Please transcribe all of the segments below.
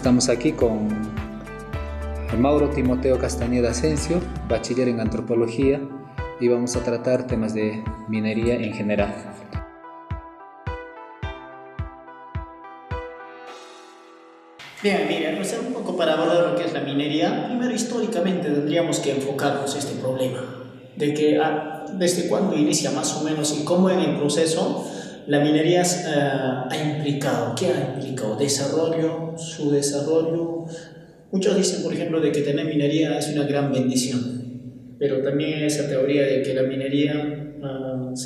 Estamos aquí con Mauro Timoteo Castañeda Asensio, bachiller en antropología, y vamos a tratar temas de minería en general. Bien, mira, pues un poco para abordar lo que es la minería, primero históricamente tendríamos que enfocarnos en este problema, de que desde cuándo inicia más o menos y cómo en el proceso la minería ha implicado, ¿qué ha implicado? Desarrollo, su desarrollo. Muchos dicen, por ejemplo, de que tener minería es una gran bendición, pero también esa teoría de que la minería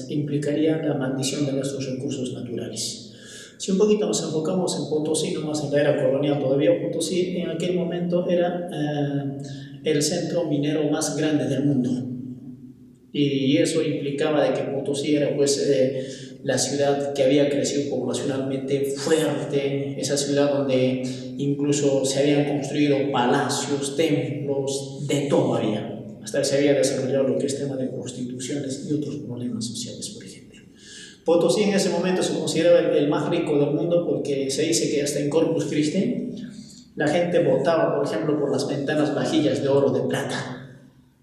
implicaría la maldición de nuestros recursos naturales. Si un poquito nos enfocamos en Potosí, no más en la era colonial, todavía Potosí en aquel momento era el centro minero más grande del mundo. Y eso implicaba de que Potosí era pues la ciudad que había crecido poblacionalmente fuerte, esa ciudad donde incluso se habían construido palacios, templos, de todo había. Hasta se había desarrollado lo que es tema de prostituciones y otros problemas sociales, por ejemplo. Potosí en ese momento se consideraba el más rico del mundo porque se dice que hasta en Corpus Christi la gente votaba, por ejemplo, por las ventanas vajillas de oro, de plata.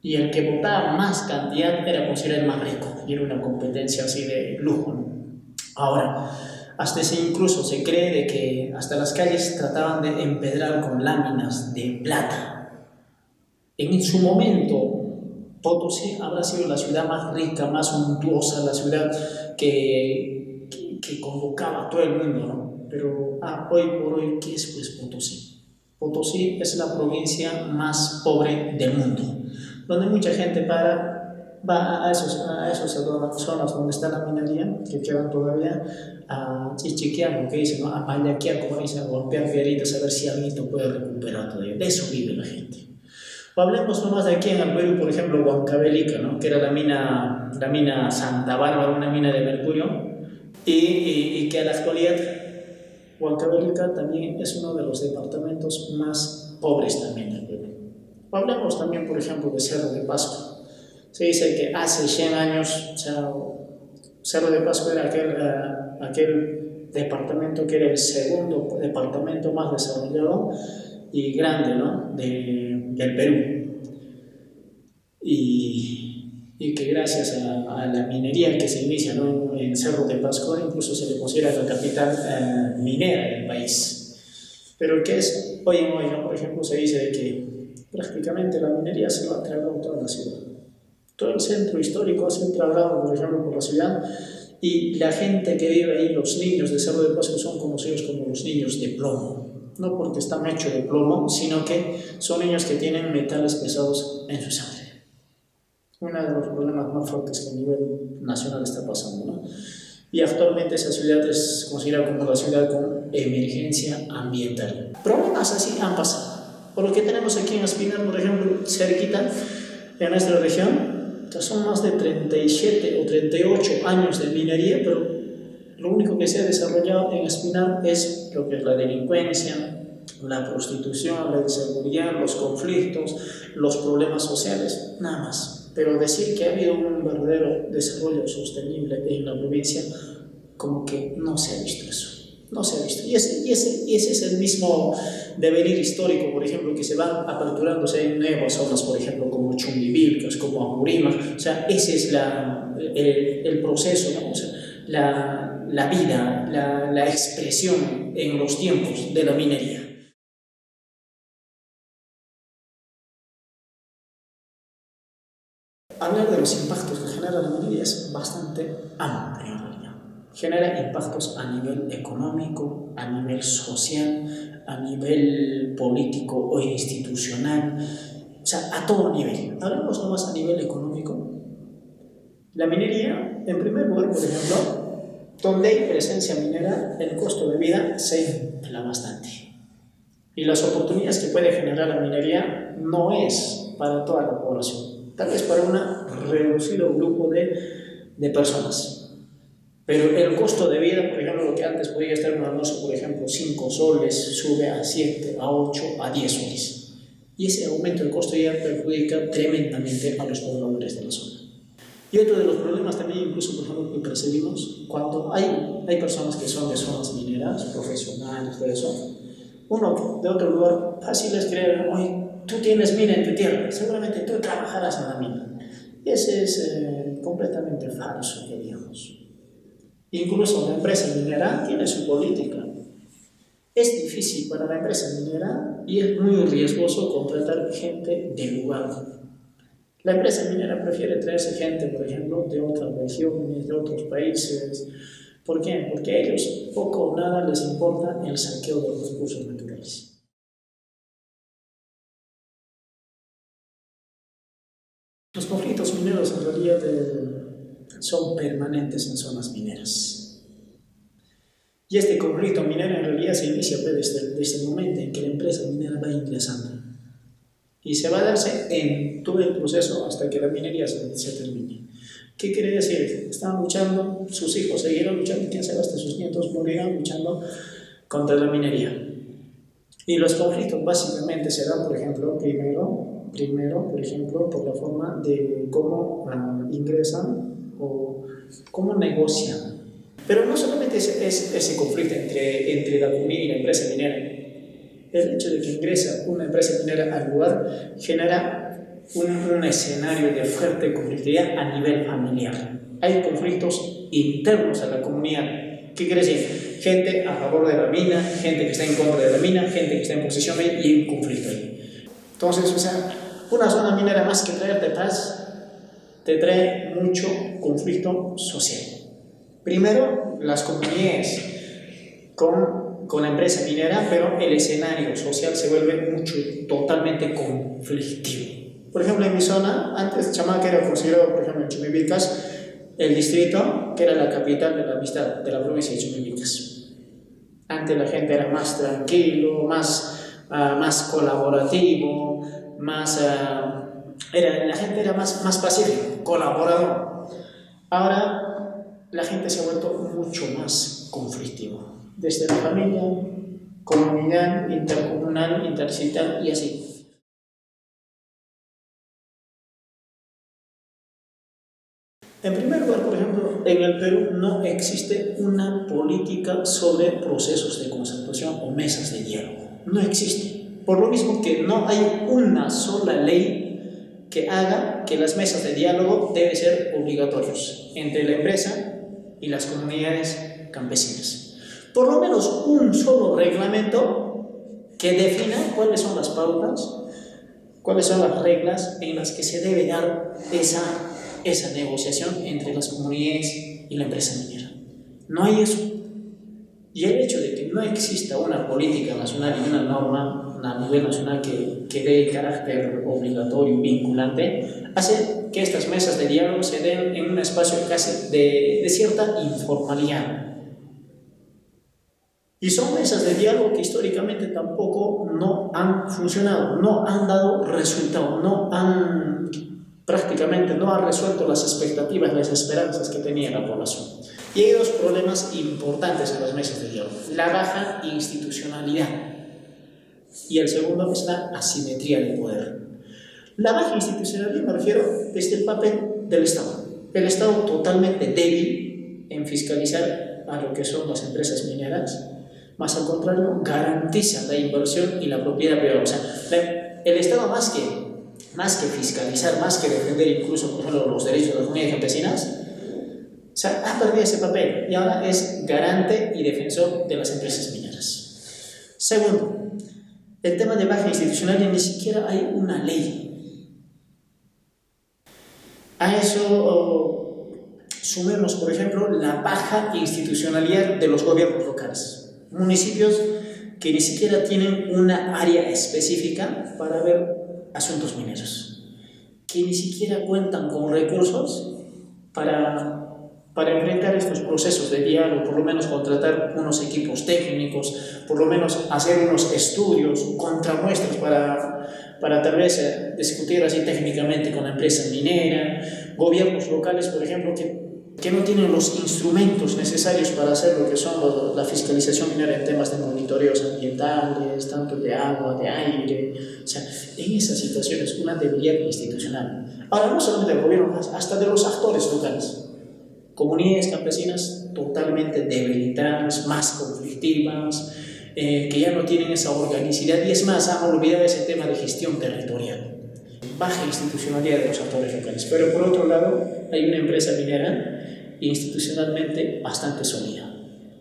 Y el que votaba más cantidad era considerado el más rico. Y era una competencia así de lujo, ¿no? Ahora, hasta ese incluso se cree de que hasta las calles trataban de empedrar con láminas de plata. En su momento, Potosí habrá sido la ciudad más rica, más suntuosa, la ciudad que convocaba a todo el mundo, ¿no? Pero hoy por hoy, ¿qué es pues Potosí? Potosí es la provincia más pobre del mundo, donde mucha gente va a esas zonas donde está la minería, que quedan todavía, a chichiquear, lo que dicen, ¿no? A payaquear, como dicen, a golpear piedritas, a ver si alguien lo puede recuperar todavía. De eso vive la gente. O hablemos nomás de aquí en el Perú, por ejemplo, Huancavelica, ¿no? Que era la mina Santa Bárbara, una mina de mercurio, y que a la actualidad Huancavelica también es uno de los departamentos más pobres también del Perú. O hablemos también, por ejemplo, de Cerro de Pasco. Se dice que hace 100 años, o sea, Cerro de Pasco era aquel departamento que era el segundo departamento más desarrollado y grande, ¿no? del Perú. Y que gracias a la minería que se inicia, ¿no? En Cerro de Pasco, incluso se le considera la capital minera del país. Pero ¿qué es hoy en hoy, ¿no? Por ejemplo, se dice de que prácticamente la minería se va a tragar toda la ciudad. Todo el centro histórico ha sido tragado, por ejemplo, por la ciudad, y la gente que vive ahí, los niños de Cerro de Pasco, son conocidos como los niños de plomo. No porque están hechos de plomo, sino que son niños que tienen metales pesados en su sangre. Uno de los problemas más fuertes que a nivel nacional está pasando, ¿no? Y actualmente esa ciudad es considerada como la ciudad con emergencia ambiental. Problemas así han pasado. Por lo que tenemos aquí en Espinar, por ejemplo, cerquita, en nuestra región, son más de 37 o 38 años de minería, pero lo único que se ha desarrollado en Espinar es lo que es la delincuencia, la prostitución, la inseguridad, los conflictos, los problemas sociales, nada más. Pero decir que ha habido un verdadero desarrollo sostenible en la provincia, como que no se ha visto eso. No se ha visto. Y ese es el mismo devenir histórico, por ejemplo, que se van aperturándose en nuevas zonas, por ejemplo, como Chumbivilcas, como Apurímac. O sea, ese es el proceso, ¿no? O sea, la vida, la expresión en los tiempos de la minería. Hablar de los impactos que genera la minería es bastante amplio en realidad. Genera impactos a nivel económico, a nivel social, a nivel político o institucional, o sea, a todo nivel. Hablamos nomás a nivel económico. La minería, en primer lugar, por ejemplo, donde hay presencia minera, el costo de vida se infla bastante. Y las oportunidades que puede generar la minería no es para toda la población, tal vez para un reducido grupo de personas. Pero el costo de vida, por ejemplo, lo que antes podía estar un almuerzo, por ejemplo, 5 soles, sube a 7, a 8, a 10 soles. Y ese aumento del costo ya perjudica tremendamente a los pobladores de la zona. Y otro de los problemas también, incluso por ejemplo, que percibimos, cuando hay personas que son de zonas mineras, profesionales, todo eso, Uno de otro lugar, fácil es creer, oye, tú tienes mina en tu tierra, seguramente tú trabajarás en la mina. Y ese es completamente falso, queríamos. Incluso la empresa minera tiene su política. Es difícil para la empresa minera y es muy riesgoso contratar gente del lugar. La empresa minera prefiere traerse gente, por ejemplo, de otras regiones, de otros países. ¿Por qué? Porque a ellos poco o nada les importa el saqueo de los recursos naturales. Los conflictos mineros en realidad son permanentes en zonas mineras. Y este conflicto minero en realidad se inicia desde el momento en que la empresa minera va ingresando. Y se va a darse en todo el proceso hasta que la minería se termine. ¿Qué quiere decir? Están luchando, sus hijos seguirán luchando, quién sabe, hasta sus nietos morirán luchando contra la minería. Y los conflictos básicamente se dan, por ejemplo, primero, por ejemplo, por la forma de cómo ingresan o cómo negocian. Pero no solamente es ese conflicto entre la comunidad y la empresa minera. El hecho de que ingresa una empresa minera al lugar genera un escenario de fuerte conflictividad a nivel familiar. Hay conflictos internos a la comunidad. ¿Qué quiere decir? Gente a favor de la mina, gente que está en contra de la mina, gente que está en posesión de ella y un conflicto ahí. Entonces, una zona minera más que traerte paz, te trae mucho conflicto social. Primero, las comunidades con la empresa minera, pero el escenario social se vuelve totalmente conflictivo. Por ejemplo, en mi zona, antes Chamaca era considerado, por ejemplo, en Chumibicas, el distrito que era la capital de la amistad de la provincia de Chumibicas. Antes la gente era más tranquilo, más colaborativo, la gente era más pacífica, colaborador. Ahora la gente se ha vuelto mucho más conflictiva, desde la familia, comunidad, intercomunal, intercital y así. En primer lugar, por ejemplo, en el Perú no existe una política sobre procesos de concertación o mesas de diálogo. No existe. Por lo mismo que no hay una sola ley que haga que las mesas de diálogo deben ser obligatorios entre la empresa y las comunidades campesinas. Por lo menos un solo reglamento que defina cuáles son las pautas, cuáles son las reglas en las que se debe dar esa negociación entre las comunidades y la empresa minera. No hay eso. Y el hecho de que no exista una política nacional y una norma a nivel nacional que dé carácter obligatorio, vinculante, hace que estas mesas de diálogo se den en un espacio casi de cierta informalidad. Y son mesas de diálogo que históricamente tampoco no han funcionado, no han dado resultado, prácticamente no ha resuelto las expectativas, las esperanzas que tenía la población. Y hay dos problemas importantes en las mesas de diálogo: la baja institucionalidad y el segundo es la asimetría de poder. La baja institucionalidad me refiero desde el papel del Estado. El Estado totalmente débil en fiscalizar a lo que son las empresas mineras, más al contrario, garantiza la inversión y la propiedad privada. O sea, el Estado más que fiscalizar, más que defender incluso, por ejemplo, los derechos de las comunidades campesinas, ha perdido ese papel y ahora es garante y defensor de las empresas mineras. Segundo, el tema de baja institucionalidad, ni siquiera hay una ley. A eso sumemos, por ejemplo, la baja institucionalidad de los gobiernos locales. Municipios que ni siquiera tienen una área específica para ver asuntos mineros, que ni siquiera cuentan con recursos para enfrentar estos procesos de diálogo, por lo menos contratar unos equipos técnicos, por lo menos hacer unos estudios, contramuestras para tal vez discutir así técnicamente con la empresa minera, gobiernos locales, por ejemplo, que no tienen los instrumentos necesarios para hacer lo que son la fiscalización minera en temas de monitoreos ambientales, tanto de agua, de aire. O sea, en esas situaciones una debilidad institucional. Ahora, no solamente del gobierno, hasta de los actores locales. Comunidades campesinas totalmente debilitadas, más conflictivas, que ya no tienen esa organicidad y es más, han olvidado ese tema de gestión territorial. Baja institucionalidad de los actores locales, pero por otro lado hay una empresa minera institucionalmente bastante sólida,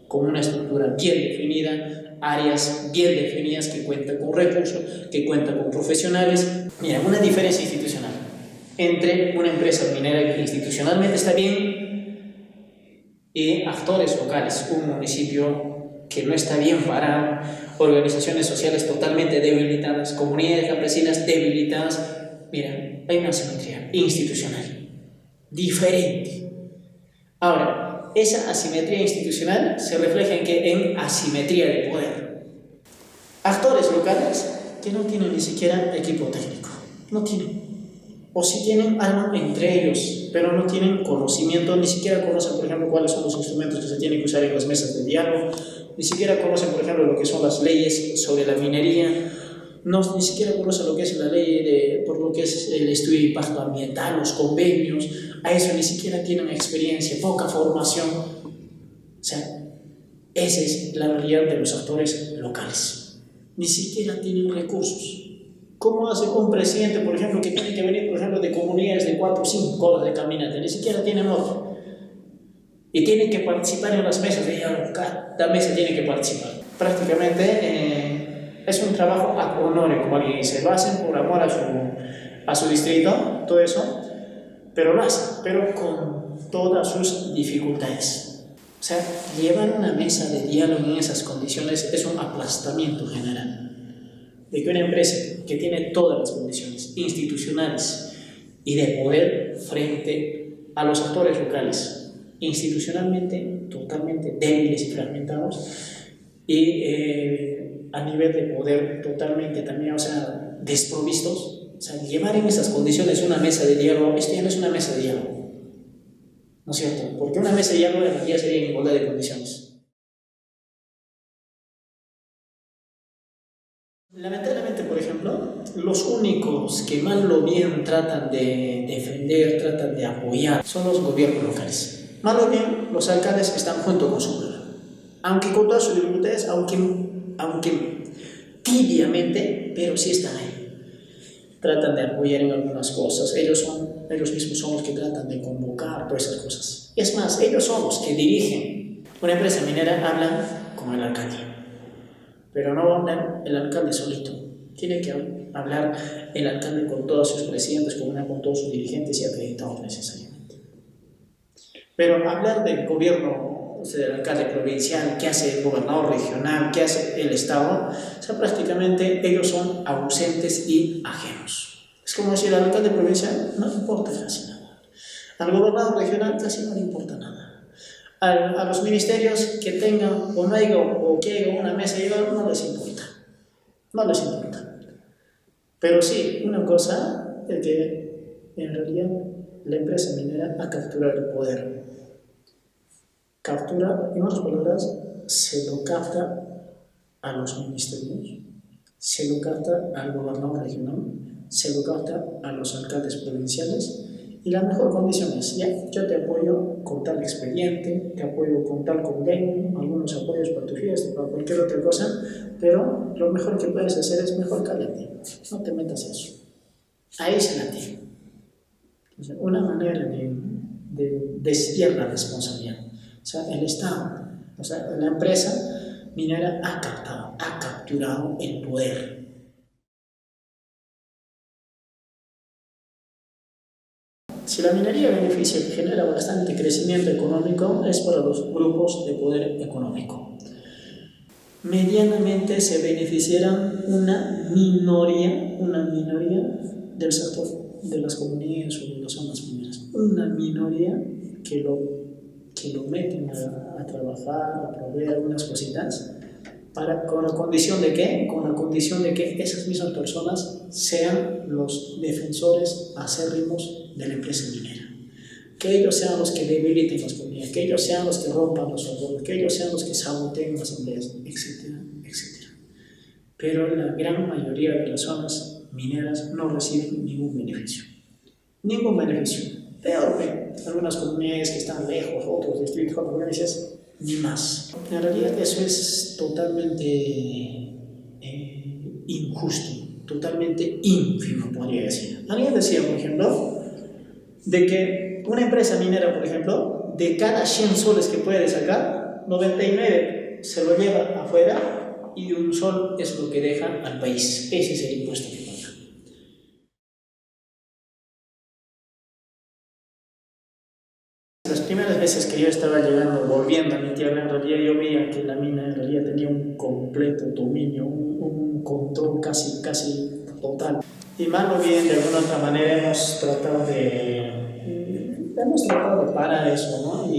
con una estructura bien definida, áreas bien definidas que cuentan con recursos, que cuentan con profesionales. Mira, una diferencia institucional entre una empresa minera que institucionalmente está bien y actores locales, un municipio que no está bien parado, organizaciones sociales totalmente debilitadas, comunidades campesinas debilitadas. Mira, hay una asimetría institucional diferente. Ahora, esa asimetría institucional se refleja en asimetría de poder. Actores locales que no tienen ni siquiera equipo técnico, no tienen. O si tienen algo entre ellos, pero no tienen conocimiento, ni siquiera conocen, por ejemplo, cuáles son los instrumentos que se tienen que usar en las mesas de diálogo, ni siquiera conocen, por ejemplo, lo que son las leyes sobre la minería, ni siquiera conocen lo que es la ley por lo que es el estudio de impacto ambiental, los convenios, a eso ni siquiera tienen experiencia, poca formación. O sea, esa es la realidad de los actores locales. Ni siquiera tienen recursos. ¿Cómo hace un presidente, por ejemplo, que tiene que venir, por ejemplo, de comunidades de 4 o 5 horas de caminata? Ni siquiera tiene moto. Y tiene que participar en las mesas de diálogo. Cada mesa tiene que participar. Prácticamente es un trabajo ad honorem, como alguien dice. Lo hacen por amor a su distrito, todo eso. Pero lo hacen, pero con todas sus dificultades. O sea, llevar una mesa de diálogo en esas condiciones es un aplastamiento general. De que una empresa que tiene todas las condiciones institucionales y de poder frente a los actores locales, institucionalmente totalmente débiles y fragmentados, y a nivel de poder totalmente también, o sea, desprovistos, o sea, llevar en esas condiciones una mesa de diálogo, esto ya no es una mesa de diálogo, ¿no es cierto? Porque una mesa de diálogo en realidad sería en igualdad de condiciones. Lamentablemente, por ejemplo, los únicos que mal o bien tratan de defender, tratan de apoyar, son los gobiernos locales. Mal o bien, los alcaldes están junto con su pueblo. Aunque con todas sus dificultades, aunque tibiamente, pero sí están ahí. Tratan de apoyar en algunas cosas. Ellos mismos son los que tratan de convocar todas esas cosas. Es más, ellos son los que dirigen. Una empresa minera habla con el alcalde. Pero no va a hablar el alcalde solito. Tiene que hablar el alcalde con todos sus presidentes, con todos sus dirigentes y acreditados necesariamente. Pero hablar del gobierno, o sea, del alcalde provincial, qué hace el gobernador regional, qué hace el Estado, o sea, prácticamente ellos son ausentes y ajenos. Es como decir, al alcalde provincial no le importa casi nada. Al gobernador regional casi no le importa nada. A los ministerios que tengan o no haya o que haya una mesa de diálogo no les importa. No les importa. Pero sí, una cosa es que en realidad la empresa minera ha capturado el poder. Captura, en otras palabras, se lo capta a los ministerios, se lo capta al gobernador regional, se lo capta a los alcaldes provinciales. Y la mejor condición es, ya, yo te apoyo con tal expediente, te apoyo con tal convenio, algunos apoyos para tu fiesta, para cualquier otra cosa, pero lo mejor que puedes hacer es mejor cállate, no te metas eso. Ahí se la tiene. Una manera de desviar la responsabilidad. O sea, el Estado, o sea, la empresa minera ha capturado el poder. Si la minería beneficia y genera bastante crecimiento económico, es para los grupos de poder económico. Medianamente se beneficiarán una minoría del sector de las comunidades o de las zonas mineras. Una minoría que lo meten a trabajar, a proveer algunas cositas, ¿con la condición de qué? Con la condición de que esas mismas personas sean los defensores acérrimos de la empresa minera. Que ellos sean los que debiliten las comunidades, que ellos sean los que rompan los acuerdos, que ellos sean los que saboteen las asambleas, etcétera, etcétera. Pero la gran mayoría de las zonas mineras no reciben ningún beneficio. Ningún beneficio. Peor, algunas comunidades que están lejos, otros distritos, otras provincias, ni más. En realidad eso es totalmente injusto, totalmente ínfimo, podría decir. Alguien decía, por ejemplo, de que una empresa minera, por ejemplo, de cada 100 soles que puede sacar, 99 se lo lleva afuera y un sol es lo que deja al país. Ese es el impuesto que paga. Las primeras veces que yo estaba llegando, volviendo a mi tierra, en realidad yo veía que la mina en realidad tenía un completo dominio, un control casi total. Y mal o bien, de alguna otra manera hemos tratado de parar eso, ¿no?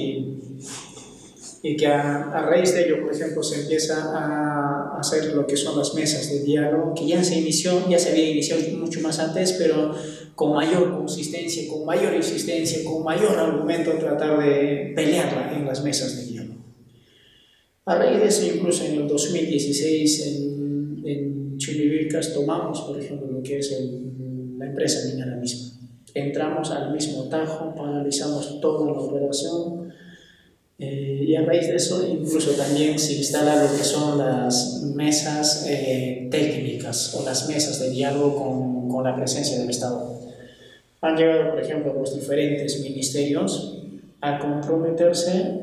Y que a raíz de ello, por ejemplo, se empieza a hacer lo que son las mesas de diálogo, que ya se había iniciado mucho más antes, pero con mayor consistencia, con mayor insistencia, con mayor argumento, tratar de pelearla en las mesas de diálogo. A raíz de eso, incluso en el 2016, en Chimivilcas, tomamos, por ejemplo, lo que es la empresa minera misma. Entramos al mismo tajo, paralizamos toda la operación, y a raíz de eso incluso también se instala lo que son las mesas técnicas o las mesas de diálogo con la presencia del Estado. Han llegado, por ejemplo, los diferentes ministerios a comprometerse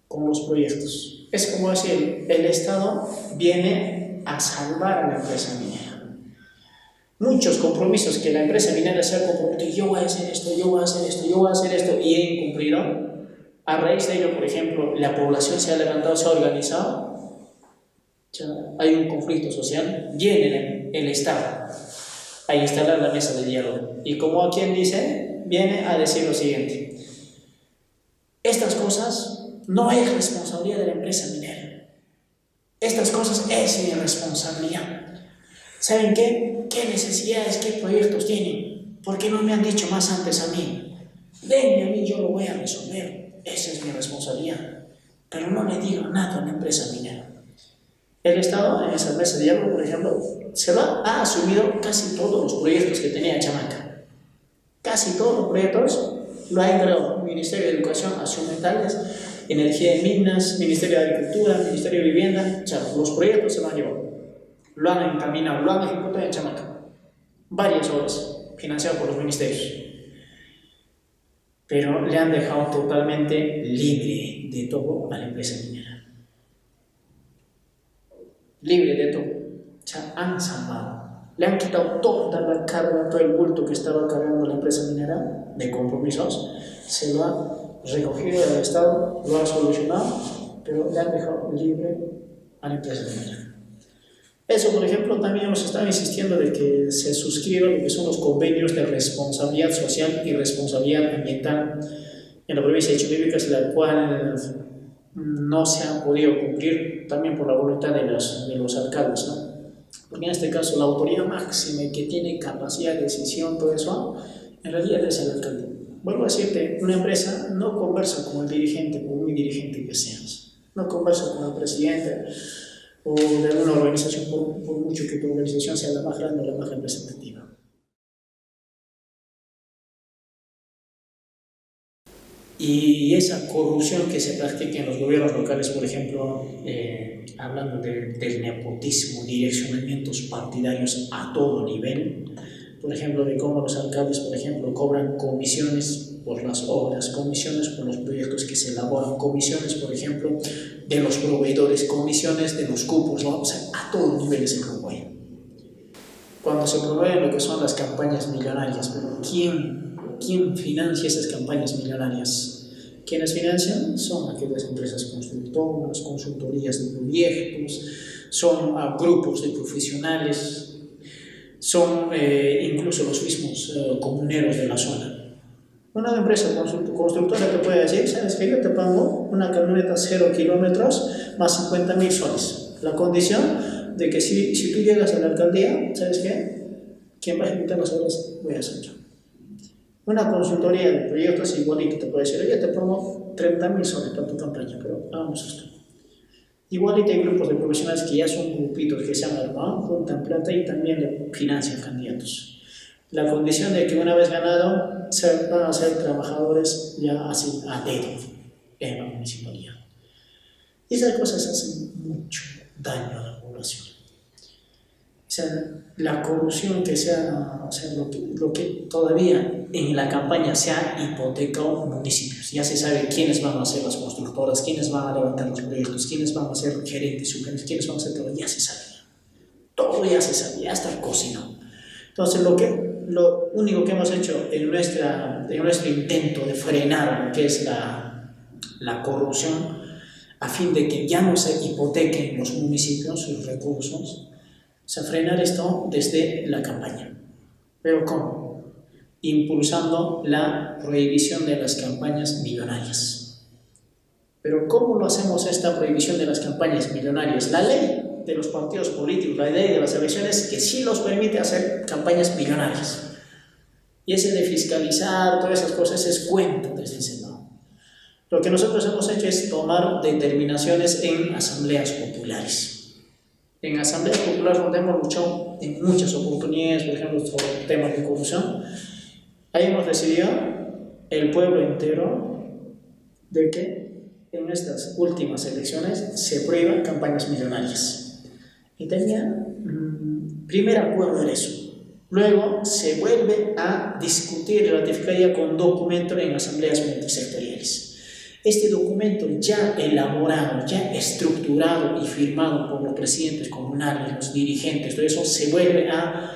con los proyectos. Es como decir, el Estado viene a salvar a la empresa minera. Muchos compromisos que la empresa minera se ha comprometido, yo voy a hacer esto, yo voy a hacer esto, yo voy a hacer esto, y he incumplido. A raíz de ello, por ejemplo, la población se ha levantado, se ha organizado, hay un conflicto social, viene el Estado a instalar la mesa de diálogo. Y como a quien dice, viene a decir lo siguiente: estas cosas no es responsabilidad de la empresa minera. Estas cosas es mi responsabilidad. ¿Saben qué? ¿Qué necesidades, qué proyectos tienen? ¿Por qué no me han dicho más antes a mí? Denme a mí, yo lo voy a resolver. Esa es mi responsabilidad. Pero no le digo nada a la empresa minera. El Estado, en esa mesa de diálogo, por ejemplo, ha asumido casi todos los proyectos que tenía Chamaca. Casi todos los proyectos lo ha entregado el Ministerio de Educación, Ambientales, Energía y Minas, Ministerio de Agricultura, Ministerio de Vivienda. Los proyectos se lo han llevado. Lo han encaminado, lo han ejecutado en Chamaca. Varias obras financiadas por los ministerios. Pero le han dejado totalmente libre de todo a la empresa minera. Libre de todo. Han salvado. Le han quitado toda la carga, todo el bulto que estaba cargando la empresa minera de compromisos. Se lo ha recogido del Estado, lo ha solucionado, pero le han dejado libre a la empresa minera. Eso, por ejemplo, también hemos estado insistiendo de que se suscriban lo que son los convenios de responsabilidad social y responsabilidad ambiental en la provincia de Chimivilcas, la cual no se han podido cumplir también por la voluntad de los alcaldes, ¿no? Porque en este caso la autoridad máxima que tiene capacidad de decisión, todo eso, en realidad es el alcalde. Vuelvo a decirte, una empresa no conversa con el dirigente, por muy dirigente que seas, no conversa con el presidente o de alguna organización, por mucho que tu organización sea la más grande o la más representativa. Y esa corrupción que se practica en los gobiernos locales, por ejemplo, hablando del nepotismo, direccionamientos partidarios a todo nivel, por ejemplo, de cómo los alcaldes, por ejemplo, cobran comisiones por las obras, comisiones por los proyectos que se elaboran, comisiones, por ejemplo, de los proveedores, comisiones de los cupos, ¿no? O sea, a todos niveles se promueve. Cuando se promueven lo que son las campañas millonarias, pero ¿quién financia esas campañas millonarias? Quienes financian son aquellas empresas constructoras, consultorías de proyectos, son grupos de profesionales, son incluso los mismos comuneros de la zona. Una empresa constructora te puede decir, ¿sabes qué? Yo te pongo una camioneta 0 kilómetros más 50.000 soles. La condición de que si tú llegas a la alcaldía, ¿sabes qué? ¿Quién va a ejecutar las obras? Voy a hacer yo. Una consultoría de proyectos igualito te puede decir, oye, te pongo 30.000 soles para tu campaña, pero hagamos esto. Igualito hay grupos de profesionales que ya son grupitos que se han armado, juntan plata y también le financian candidatos. La condición de que una vez ganado van a ser trabajadores ya así a dedo en la municipalidad. Y esas cosas hacen mucho daño a la población. O sea, la corrupción que sea, o sea, lo que todavía en la campaña se ha hipotecado municipios. Ya se sabe quiénes van a ser las constructoras, quiénes van a levantar los proyectos, quiénes van a ser gerentes, subgerentes, quiénes van a ser todo, ya se sabe. Todo ya se sabe, ya está cocinado. Entonces, lo único que hemos hecho en nuestro intento de frenar lo que es la corrupción, a fin de que ya no se hipotequen los municipios sus recursos, o sea, frenar esto desde la campaña. ¿Pero cómo? Impulsando la prohibición de las campañas millonarias. ¿Pero cómo lo hacemos esta prohibición de las campañas millonarias? La ley de los partidos políticos, la ley de las elecciones, que sí los permite hacer campañas millonarias. Y ese de fiscalizar, todas esas cosas, es cuento desde ese lado. Lo que nosotros hemos hecho es tomar determinaciones en asambleas populares. En asambleas populares donde hemos luchado en muchas oportunidades, por ejemplo, sobre temas de corrupción, ahí hemos decidido, el pueblo entero, de que en estas últimas elecciones se prohíban campañas millonarias. Y tenía primer acuerdo en eso. Luego se vuelve a discutir y ratificar ya con documento en asambleas multisectoriales. Este documento ya elaborado, ya estructurado y firmado por los presidentes comunales, los dirigentes, todo eso se vuelve a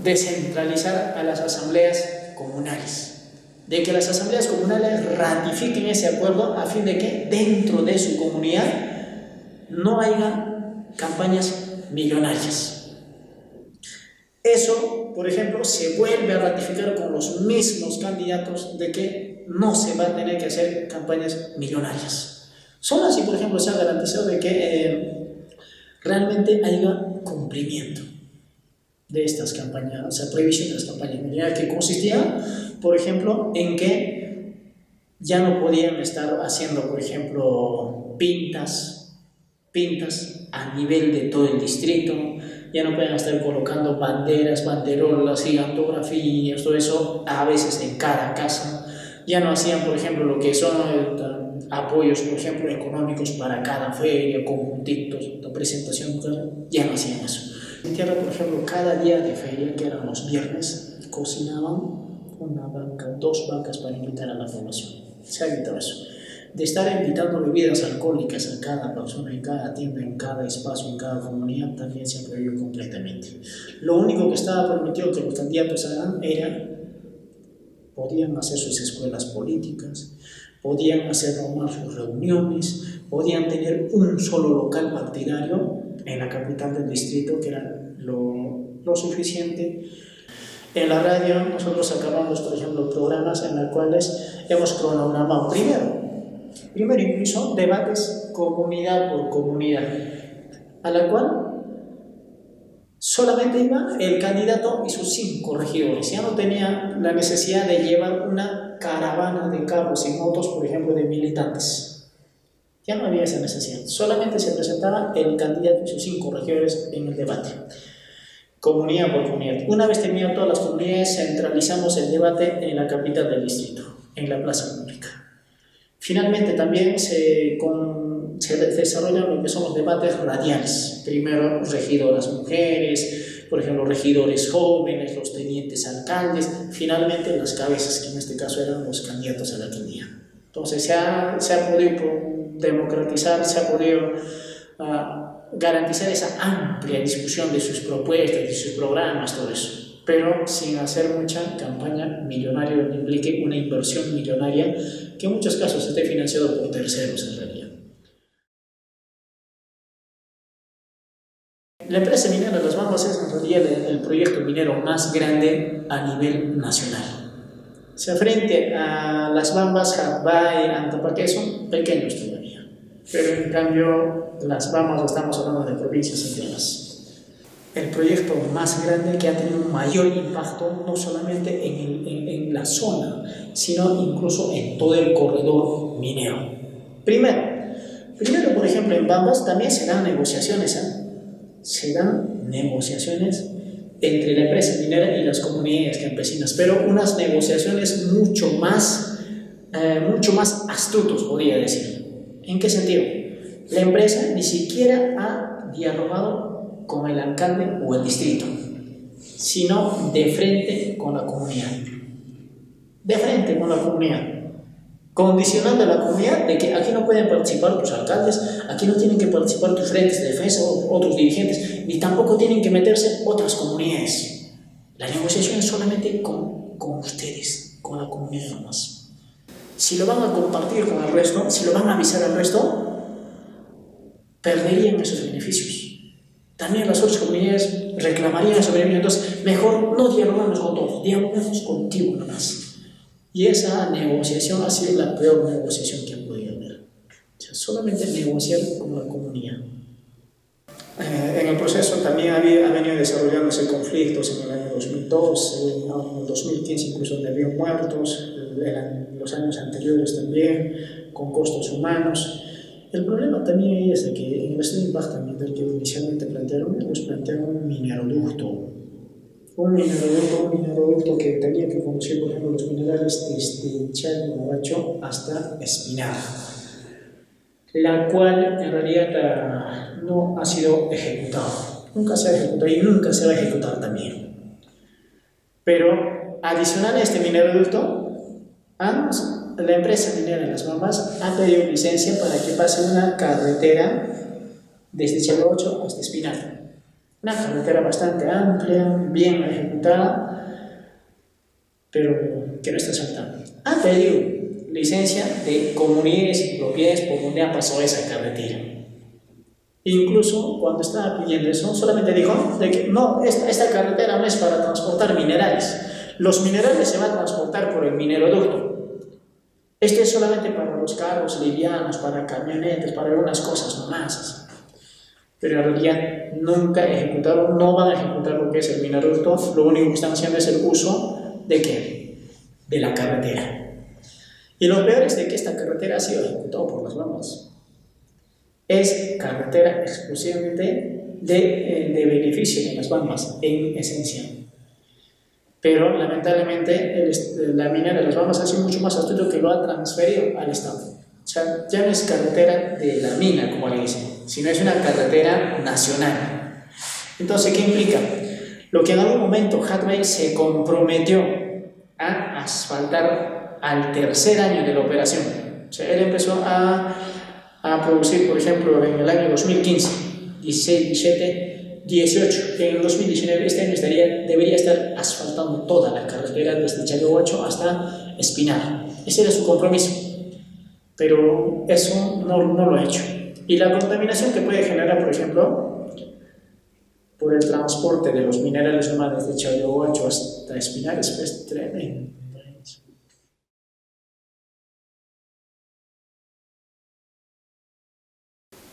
descentralizar a las asambleas comunales. De que las asambleas comunales ratifiquen ese acuerdo a fin de que dentro de su comunidad no haya campañas millonarias. Eso, por ejemplo, se vuelve a ratificar con los mismos candidatos de que no se va a tener que hacer campañas millonarias. Solo así, por ejemplo, se ha garantizado de que realmente haya cumplimiento de estas campañas, o sea, prohibición de las campañas millonarias, que consistía, por ejemplo, en que ya no podían estar haciendo, por ejemplo, pintas a nivel de todo el distrito, ya no pueden estar colocando banderas, banderolas, gigantografías, todo eso, a veces en cada casa. Ya no hacían, por ejemplo, lo que son apoyos, por ejemplo, económicos para cada feria, conjuntitos, la presentación, ya no hacían eso. En tierra, por ejemplo, cada día de feria, que eran los viernes, cocinaban una vaca, 2 vacas para invitar a la población. Se ha evitado eso. De estar invitando bebidas alcohólicas a cada persona, en cada tienda, en cada espacio, en cada comunidad, también se prohibió completamente. Lo único que estaba permitido que los candidatos hagan era, podían hacer sus escuelas políticas, podían hacer normal sus reuniones, podían tener un solo local partidario en la capital del distrito, que era lo suficiente. En la radio nosotros acabamos, por ejemplo, programas en los cuales hemos cronogramado primero incluso debates comunidad por comunidad, a la cual solamente iba el candidato y sus 5 regidores. Ya no tenía la necesidad de llevar una caravana de carros y motos, por ejemplo, de militantes. Ya no había esa necesidad. Solamente se presentaba el candidato y sus 5 regidores en el debate, comunidad por comunidad. Una vez terminadas todas las comunidades, centralizamos el debate en la capital del distrito, en la plaza pública. Finalmente también se desarrollan lo que son los debates radiales. Primero, regidoras mujeres, por ejemplo, regidores jóvenes, los tenientes alcaldes, finalmente las cabezas, que en este caso eran los candidatos a la alcaldía. Entonces se ha podido democratizar, se ha podido garantizar esa amplia discusión de sus propuestas, de sus programas, todo eso, pero sin hacer mucha campaña millonaria que implique una inversión millonaria que en muchos casos esté financiado por terceros en realidad. La empresa minera Las Bambas es en realidad el proyecto minero más grande a nivel nacional. O sea, frente a Las Bambas, Jabay, Antapaque son pequeños todavía, pero en cambio Las Bambas estamos hablando de provincias enteras. El proyecto más grande que ha tenido un mayor impacto no solamente en la zona, sino incluso en todo el corredor minero. Primero, por ejemplo, en Bambas también se dan negociaciones, se dan negociaciones entre la empresa minera y las comunidades campesinas, pero unas negociaciones mucho más astutos, podría decir. ¿En qué sentido? la empresa ni siquiera ha dialogado con el alcalde o el distrito, sino de frente con la comunidad. De frente con la comunidad, condicionando a la comunidad de que aquí no pueden participar tus alcaldes, aquí no tienen que participar tus frentes de defensa o otros dirigentes, ni tampoco tienen que meterse otras comunidades. La negociación es solamente con ustedes, con la comunidad nomás. Si lo van a compartir con el resto, si lo van a avisar al resto, perderían esos beneficios. También las otras comunidades reclamarían esos beneficios. Entonces, mejor no dialogamos con todos, dialogamos contigo nomás. Y esa negociación ha sido la peor negociación que han podido haber. O sea, solamente negociar con la comunidad. En el proceso también ha venido desarrollándose conflictos en el año 2012, en el 2015 incluso donde había muertos, en los años anteriores también, con costos humanos. El problema también ahí es de que en el estudio de impacto ambiental que inicialmente plantearon, ellos plantearon un mineroducto. Un mineroducto que tenía que conducir, por ejemplo, los minerales desde Chalhuacho hasta Espinar, la cual en realidad no ha sido ejecutada. Nunca se ha ejecutado y nunca se va a ejecutar también. Pero adicional a este mineroducto, la empresa minera de Las Bambas ha pedido licencia para que pase una carretera desde Chalhuacho hasta Espinar. Una carretera bastante amplia, bien ejecutada, pero que no está saltando. Ha pedido licencia de comunidades y propiedades por donde ha pasado esa carretera. Incluso cuando estaba pidiendo eso, solamente dijo de que no, esta carretera no es para transportar minerales. Los minerales se van a transportar por el mineroducto. Esto es solamente para los carros livianos, para camionetas, para algunas cosas nomás. Pero en realidad nunca ejecutaron, no van a ejecutar lo que es el mineroducto. Lo único que están haciendo es el uso ¿de qué? De la carretera. Y lo peor es de que esta carretera ha sido ejecutada por Las Bambas. Es carretera exclusivamente de beneficio de Las Bambas, en esencia. Pero lamentablemente la minera de Las Bambas ha sido mucho más astuto que lo ha transferido al Estado. O sea, ya no es carretera de la mina, como le dicen, sino es una carretera nacional. Entonces, ¿qué implica? Lo que en algún momento Hardware se comprometió a asfaltar al tercer año de la operación. O sea, él empezó a producir, por ejemplo, en el año 2015, 16, 17, 18, que en el 2019, este año debería estar asfaltando toda la carretera desde Chalhuacho hasta Espinar. Ese era su compromiso. Pero eso no lo ha hecho. Y la contaminación que puede generar, por ejemplo, por el transporte de los minerales humanos desde Chalhuacho hasta Espinar es tremendo.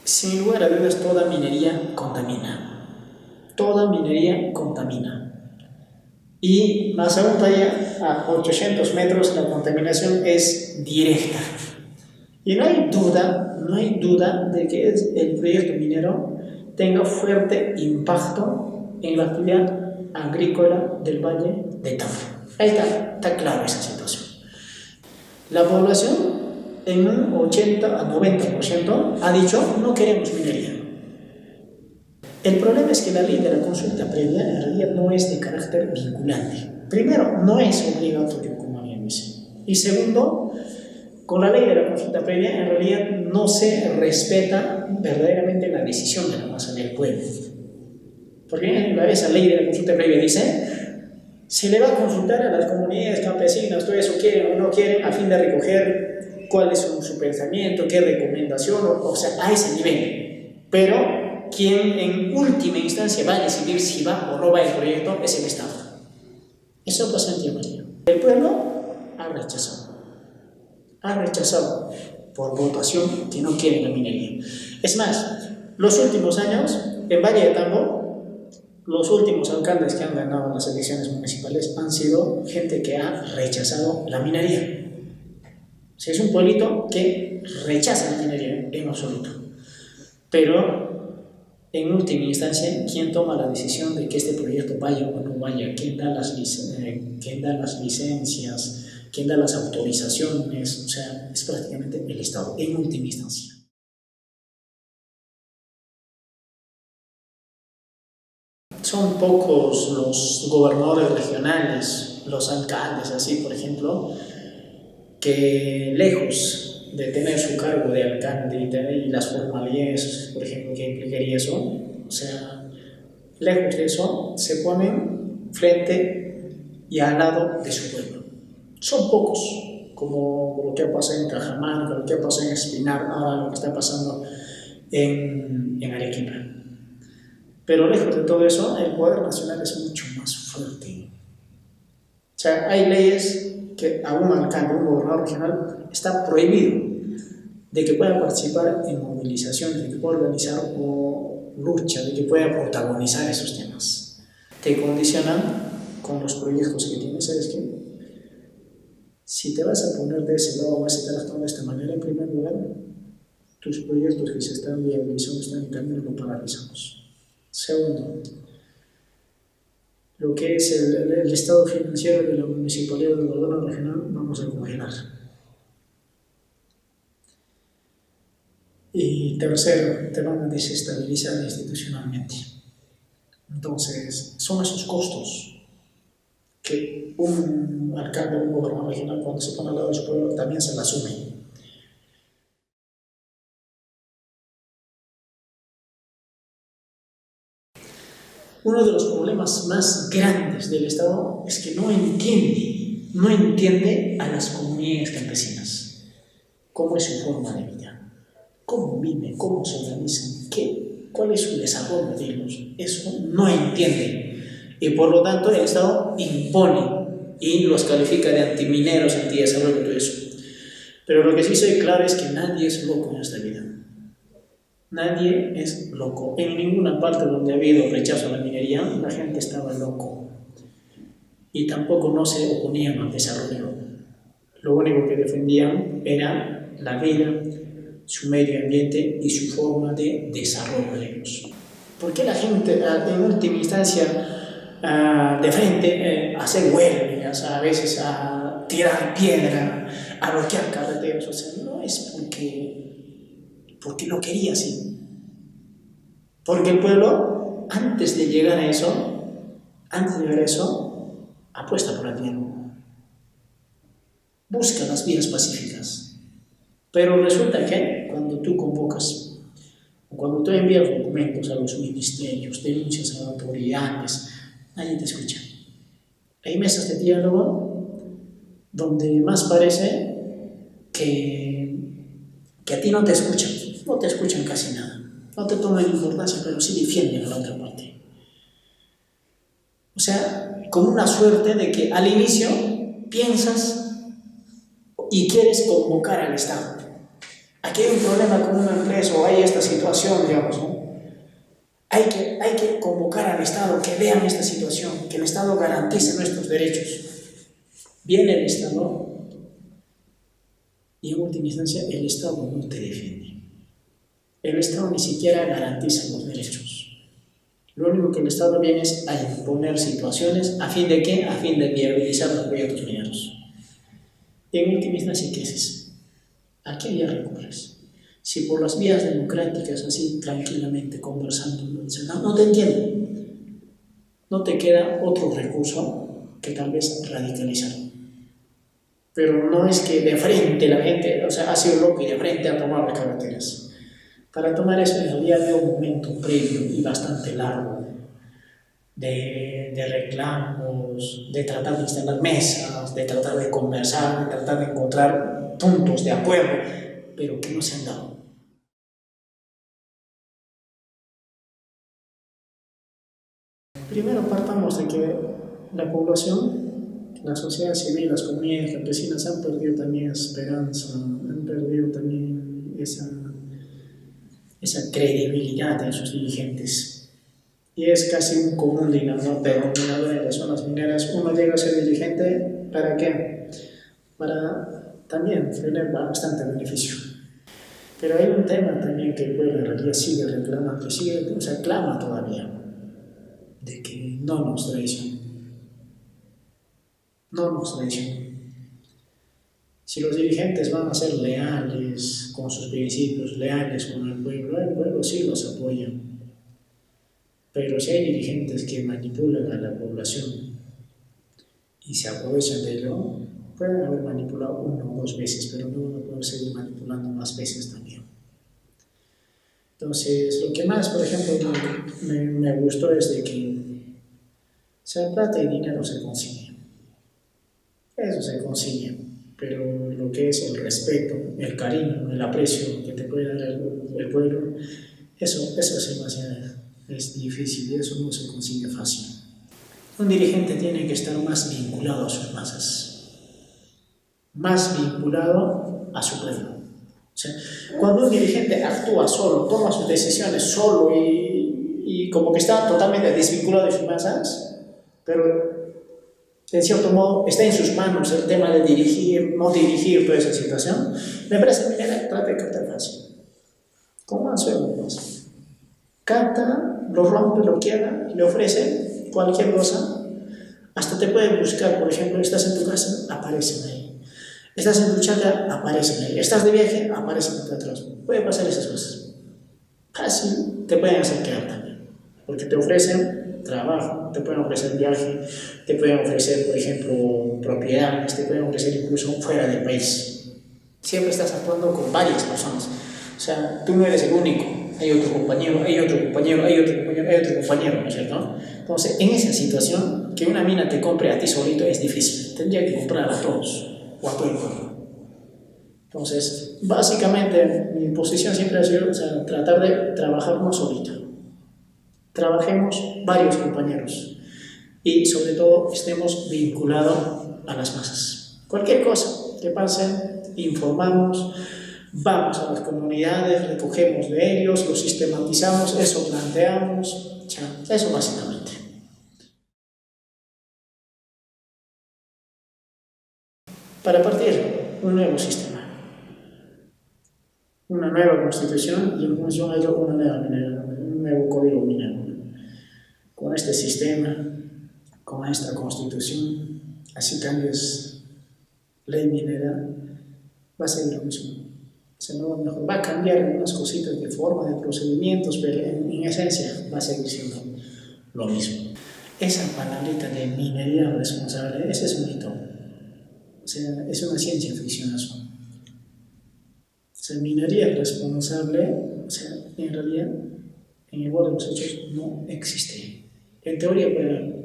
Sin lugar a dudas, toda minería contamina. Toda minería contamina. Y más aún todavía a 800 metros la contaminación es directa. Y no hay duda de que el proyecto minero tenga fuerte impacto en la actividad agrícola del Valle de Tambo. Ahí está clara esa situación. La población en un 80 a 90% ha dicho no queremos minería. El problema es que la ley de la consulta previa en realidad no es de carácter vinculante. Primero, no es obligatorio, como alguien dice. Y segundo, con la ley de la consulta previa, en realidad no se respeta verdaderamente la decisión de la masa del pueblo. Porque esa ley de la consulta previa dice, se le va a consultar a las comunidades campesinas, todo eso quieren o no quieren, a fin de recoger cuál es su pensamiento, qué recomendación, o sea, a ese nivel. Pero quien en última instancia va a decidir si va o no va el proyecto es el Estado. Eso pasa en Tierra. El pueblo ha rechazado por votación que no quieren la minería. Es más, los últimos años, en Valle de Tambo, los últimos alcaldes que han ganado las elecciones municipales han sido gente que ha rechazado la minería. O sea, es un pueblito que rechaza la minería en absoluto. Pero, en última instancia, ¿quién toma la decisión de que este proyecto vaya o no vaya? ¿Quién da las licencias? ¿Quién da las autorizaciones? O sea, es prácticamente el Estado, en última instancia. son pocos los gobernadores regionales, los alcaldes, así por ejemplo, que lejos de tener su cargo de alcalde y las formalidades, por ejemplo, que implicaría eso, o sea, lejos de eso, se ponen frente y al lado de su pueblo. Son pocos, como lo que ha pasado en Cajamarca, lo que ha pasado en Espinar, ahora lo que está pasando en Arequipa. Pero lejos de todo eso, el poder nacional es mucho más fuerte. O sea, hay leyes que a un alcalde, un gobernador regional, está prohibido de que pueda participar en movilizaciones, de que pueda organizar o lucha, de que pueda protagonizar esos temas. Te condicionan con los proyectos que tienes. ¿Sabes qué? Si te vas a poner de ese lado, vas a estar actuando de esta manera, en primer lugar, tus proyectos que se están viabilizando, están en camino, lo paralizamos. Segundo, lo que es el estado financiero de la municipalidad del gobierno regional, vamos a congelar. Y tercero, te van a desestabilizar institucionalmente. Entonces, son esos costos que un alcalde o un gobernador regional, cuando se pone al lado de su pueblo, también se la asume. Uno de los problemas más grandes del Estado es que no entiende a las comunidades campesinas. ¿Cómo es su forma de vida? ¿Cómo viven? ¿Cómo se organizan? ¿Cuál es su desarrollo de ellos? Eso no entiende. Y por lo tanto el Estado impone y los califica de antimineros, antidesarrollo, todo eso. Pero lo que sí soy claro es que nadie es loco en esta vida. Nadie es loco. En ninguna parte donde ha habido rechazo a la minería, la gente estaba loco. Y tampoco no se oponían al desarrollo. Lo único que defendían era la vida, su medio ambiente y su forma de desarrollo de ellos. ¿Por qué la gente, en última instancia, de frente, hace huelgas, a veces a tirar piedra, a bloquear carreteras? O sea, no es porque lo quería así. Porque el pueblo, antes de llegar a eso, apuesta por el diálogo. Busca las vías pacíficas. Pero resulta que cuando tú convocas, cuando tú envías documentos a los ministerios, denuncias a autoridades, nadie te escucha. Hay mesas de diálogo donde más parece que a ti no te escuchan casi nada. No te toman importancia, pero sí defienden a la otra parte. O sea, con una suerte de que al inicio piensas y quieres convocar al Estado. Aquí hay un problema con una empresa o hay esta situación, digamos, ¿no? Hay que convocar al Estado, que vean esta situación, que el Estado garantice nuestros derechos. Viene el Estado y en última instancia el Estado no te defiende. El Estado ni siquiera garantiza los derechos. Lo único que el Estado viene es a imponer situaciones, ¿a fin de qué? A fin de viabilizar los proyectos mineros. Y en última instancia, ¿qué haces? ¿A qué vía recurres? Si por las vías democráticas, así tranquilamente conversando, no te entiendo. No te queda otro recurso que tal vez radicalizar. Pero no es que de frente la gente, o sea, ha sido loco y de frente a tomar las carreteras. Para tomar eso en realidad había un momento previo y bastante largo de reclamos, de tratar de instalar mesas, de tratar de conversar, de tratar de encontrar puntos de acuerdo, pero que no se han dado. Primero partamos de que la población, la sociedad civil, las comunidades campesinas han perdido también esperanza, han perdido también esa credibilidad de sus dirigentes. Y es casi un común denominador en las zonas mineras. Uno llega a ser dirigente, ¿para qué? Para también tener bastante beneficio. Pero hay un tema también que el pueblo en realidad sigue reclamando, clama todavía, de que no nos traicionen. No nos traicionen. Si los dirigentes van a ser leales con sus principios, leales con el pueblo sí los apoya. Pero si hay dirigentes que manipulan a la población y se aprovechan de ello, pueden haber manipulado 1 o 2 veces, pero no van a poder seguir manipulando más veces también. Entonces, lo que más, por ejemplo, me gustó es de que plata y dinero se consigue. Eso se consigue, pero lo que es el respeto, el cariño, el aprecio que te puede dar el pueblo, eso es difícil y eso no se consigue fácil. Un dirigente tiene que estar más vinculado a sus masas, más vinculado a su pueblo. O sea, cuando un dirigente actúa solo, toma sus decisiones solo y como que está totalmente desvinculado de sus masas, pero en cierto modo está en sus manos el tema de dirigir, no dirigir toda esa situación, la empresa minera trata de captar fácil. ¿Cómo hace lo más? Capta, lo rompe, lo quiebra y le ofrece cualquier cosa. Hasta te pueden buscar, por ejemplo, estás en tu casa, aparecen ahí. Estás en tu chacra, aparecen ahí. Estás de viaje, aparecen acá atrás. Puede pasar esas cosas. Fácil, te pueden hacer quedar también. Porque te ofrecen trabajo, te pueden ofrecer viaje, te pueden ofrecer, por ejemplo, propiedades, te pueden ofrecer incluso fuera del país. Siempre estás actuando con varias personas. O sea, tú no eres el único. Hay otro compañero, hay otro compañero, hay otro compañero, hay otro compañero, ¿no es cierto? Entonces, en esa situación, que una mina te compre a ti solito es difícil. Tendría que comprar a todos o a todo el pueblo. Entonces, básicamente, mi posición siempre ha sido tratar de trabajar no solito. Trabajemos varios compañeros y, sobre todo, estemos vinculados a las masas. Cualquier cosa que pase, informamos, vamos a las comunidades, recogemos de ellos, lo sistematizamos, eso planteamos, eso básicamente. Para partir, un nuevo sistema, una nueva constitución y en función a ello un nuevo código minero. Con este sistema, con esta constitución, así cambies ley minera, va a ser lo mismo. No, va a cambiar algunas cositas de forma, de procedimientos, pero en esencia va a seguir siendo lo mismo. Esa palabrita de minería responsable, ese es un mito. O sea, es una ciencia ficción eso. O sea, minería responsable, o sea, en realidad, en el borde de los hechos, no existe. En teoría puede haber,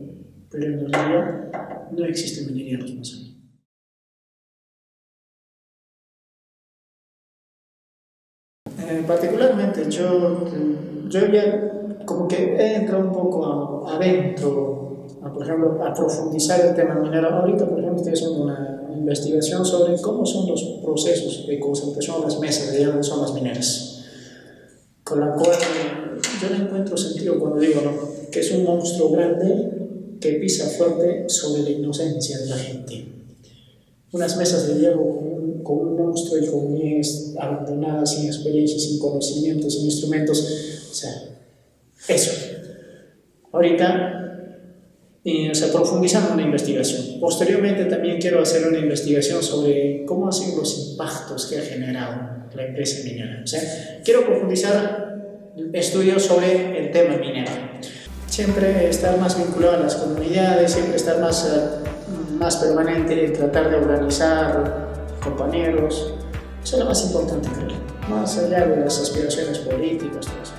pero en realidad no existe minería responsable. Particularmente, yo ya como que he entrado un poco adentro, por ejemplo, a profundizar el tema minero. Ahorita, por ejemplo, estoy haciendo una investigación sobre cómo son los procesos de concentración de las mesas de hierro en zonas mineras, con la cual yo no encuentro sentido cuando digo que es un monstruo grande que pisa fuerte sobre la inocencia de la gente. Unas mesas de hierro con un monstruo y con mies abandonadas, sin experiencia, sin conocimientos, sin instrumentos. O sea, eso. Ahorita, profundizando en una investigación. Posteriormente también quiero hacer una investigación sobre cómo han sido los impactos que ha generado la empresa minera. O sea, quiero profundizar estudios sobre el tema minero. Siempre estar más vinculado a las comunidades, siempre estar más permanente, tratar de organizar compañeros, eso es lo más importante, creo, más allá de las aspiraciones políticas, todo eso.